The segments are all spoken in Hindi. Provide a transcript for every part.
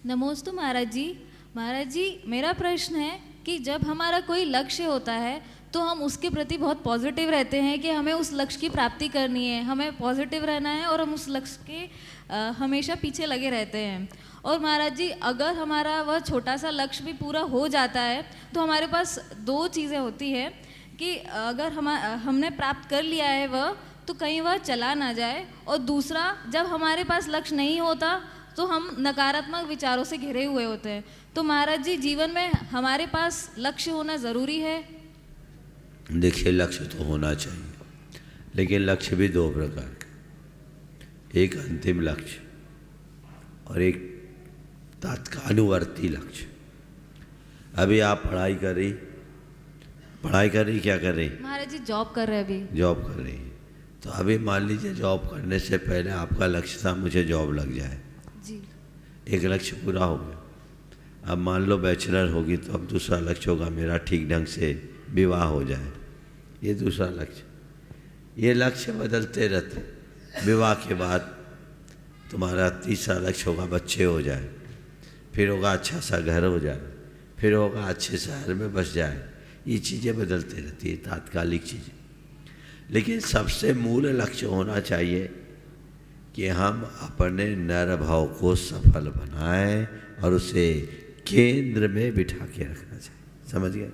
नमोस्तु महाराज जी। महाराज जी, मेरा प्रश्न है कि जब हमारा कोई लक्ष्य होता है तो हम उसके प्रति बहुत पॉजिटिव रहते हैं कि हमें उस लक्ष्य की प्राप्ति करनी है, हमें पॉजिटिव रहना है और हम उस लक्ष्य के हमेशा पीछे लगे रहते हैं। और महाराज जी, अगर हमारा वह छोटा सा लक्ष्य भी पूरा हो जाता है तो हमारे पास दो चीज़ें होती है कि अगर हमने प्राप्त कर लिया है वह, तो कहीं वह चला ना जाए, और दूसरा, जब हमारे पास लक्ष्य नहीं होता तो हम नकारात्मक विचारों से घिरे हुए होते हैं। तो महाराज जी, जीवन में हमारे पास लक्ष्य होना ज़रूरी है? देखिए, लक्ष्य तो होना चाहिए, लेकिन लक्ष्य भी दो प्रकार के, एक अंतिम लक्ष्य और एक तात्कानुवर्ती लक्ष्य। अभी आप पढ़ाई कर रही, क्या कर रही? महाराज जी, जॉब कर रहे हैं अभी। जॉब कर रही है, तो अभी मान लीजिए जॉब करने से पहले आपका लक्ष्य था मुझे जॉब लग जाए जी। एक लक्ष्य पूरा हो गया। अब मान लो बैचलर होगी तो अब दूसरा लक्ष्य होगा मेरा ठीक ढंग से विवाह हो जाए, ये दूसरा लक्ष्य। ये लक्ष्य बदलते रहते। विवाह के बाद तुम्हारा तीसरा लक्ष्य होगा बच्चे हो जाए, फिर होगा अच्छा सा घर हो जाए, फिर होगा अच्छे शहर में बस जाए। ये चीज़ें बदलते रहती है, तात्कालिक चीज़ें। लेकिन सबसे मूल लक्ष्य होना चाहिए कि हम अपने नर भाव को सफल बनाएं और उसे केंद्र में बिठा के रखना चाहिए। समझ गए?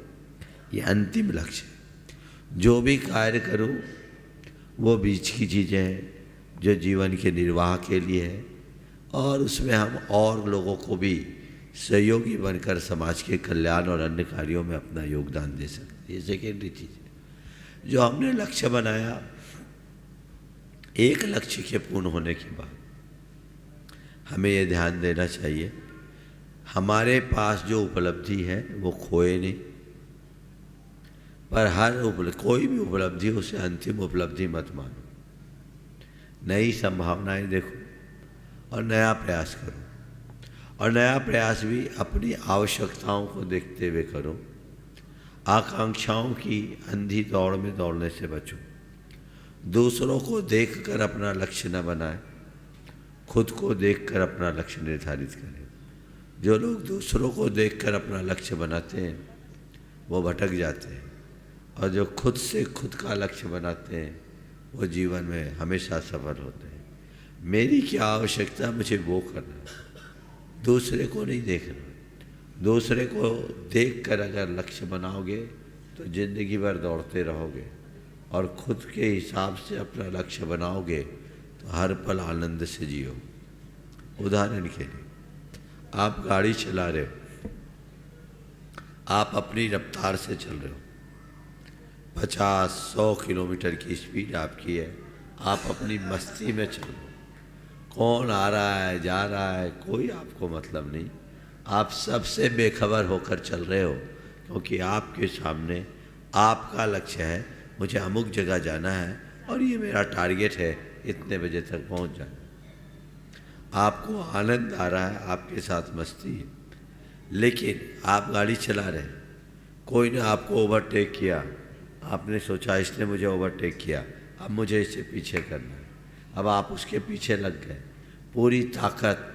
ये अंतिम लक्ष्य है। जो भी कार्य करूं वो बीच की चीज़ें हैं जो जीवन के निर्वाह के लिए है, और उसमें हम और लोगों को भी सहयोगी बनकर समाज के कल्याण और अन्य कार्यों में अपना योगदान दे सकते हैं। ये सेकेंडरी चीज़ है। जो हमने लक्ष्य बनाया, एक लक्ष्य के पूर्ण होने के बाद हमें ये ध्यान देना चाहिए हमारे पास जो उपलब्धि है वो खोए नहीं, पर कोई भी उपलब्धि उसे अंतिम उपलब्धि मत मानो। नई संभावनाएं देखो और नया प्रयास करो, और नया प्रयास भी अपनी आवश्यकताओं को देखते हुए करो। आकांक्षाओं की अंधी दौड़ में दौड़ने से बचो। दूसरों को देखकर अपना लक्ष्य न बनाए, खुद को देखकर अपना लक्ष्य निर्धारित करें। जो लोग दूसरों को देखकर अपना लक्ष्य बनाते हैं वो भटक जाते हैं, और जो खुद से खुद का लक्ष्य बनाते हैं वो जीवन में हमेशा सफल होते हैं। मेरी क्या आवश्यकता, मुझे वो करना, दूसरे को नहीं देखना। दूसरे को देखकर अगर लक्ष्य बनाओगे तो ज़िंदगी भर दौड़ते रहोगे, और खुद के हिसाब से अपना लक्ष्य बनाओगे तो हर पल आनंद से जियो। उदाहरण के लिए, आप गाड़ी चला रहे हो, आप अपनी रफ्तार से चल रहे हो, 50-100 किलोमीटर की स्पीड आपकी है, आप अपनी मस्ती में चल रहे हो। कौन आ रहा है जा रहा है कोई आपको मतलब नहीं, आप सबसे बेखबर होकर चल रहे हो, क्योंकि आपके सामने आपका लक्ष्य है, मुझे अमुक जगह जाना है और ये मेरा टारगेट है, इतने बजे तक पहुंच जाना। आपको आनंद आ रहा है, आपके साथ मस्ती है, लेकिन आप गाड़ी चला रहे, कोई ने आपको ओवरटेक किया, आपने सोचा इसने मुझे ओवरटेक किया, अब मुझे इससे पीछे करना है। अब आप उसके पीछे लग गए, पूरी ताकत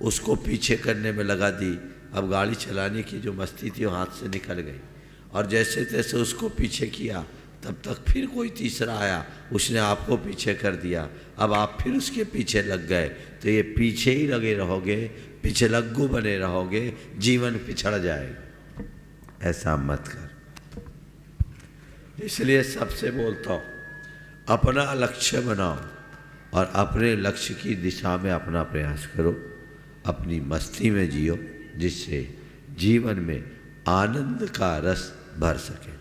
उसको पीछे करने में लगा दी। अब गाड़ी चलाने की जो मस्ती थी वो हाथ से निकल गई, और जैसे तैसे उसको पीछे किया, तब तक फिर कोई तीसरा आया, उसने आपको पीछे कर दिया। अब आप फिर उसके पीछे लग गए, तो ये पीछे ही लगे रहोगे, पीछे लग्गू बने रहोगे, जीवन पिछड़ जाएगा। ऐसा मत कर। इसलिए सबसे बोलता हूँ, अपना लक्ष्य बनाओ और अपने लक्ष्य की दिशा में अपना प्रयास करो। अपनी मस्ती में जियो, जिससे जीवन में आनंद का रस भर सके।